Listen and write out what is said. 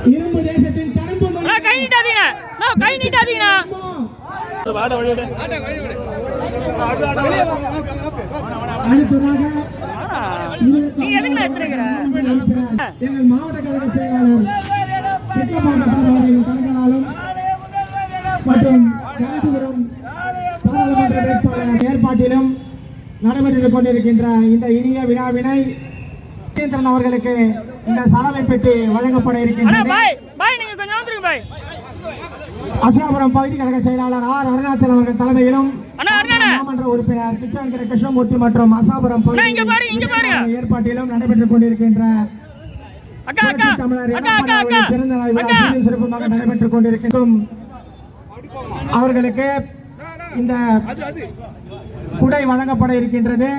இரும்பு தேசத்தின் கரும்பு கை நீட்டாதீங்க, கை நீட்டாதீங்க. எங்கள் மாவட்ட கழக செயலாளர் தலைவராலும் மற்றும் காஞ்சிபுரம் பாராளுமன்ற வேட்பாளர் ஏற்பாட்டிலும் நடைபெற்றுக் கொண்டிருக்கின்ற இந்த இனிய விழாவினை அவர்களுக்கு இந்த சலவை பெட்டி வழங்கப்பட இருக்கின்றது. அசாபுரம் பகுதி கழக செயலாளர் ஆர் அருணாச்சலம் அவர்கள் தலைமையிலும் மாமன்ற உறுப்பினர் கிச்சாங்கிற கிருஷ்ணமூர்த்தி மற்றும் அசாபுரம் பகுதி ஏற்பாட்டிலும் நடைபெற்றுக் கொண்டிருக்கின்ற தமிழர் பிறந்த நாள் விழா சிறப்பாக நடைபெற்றுக் கொண்டிருக்கின்றோம். அவர்களுக்கு இந்த குடை வழங்கப்பட இருக்கின்றது.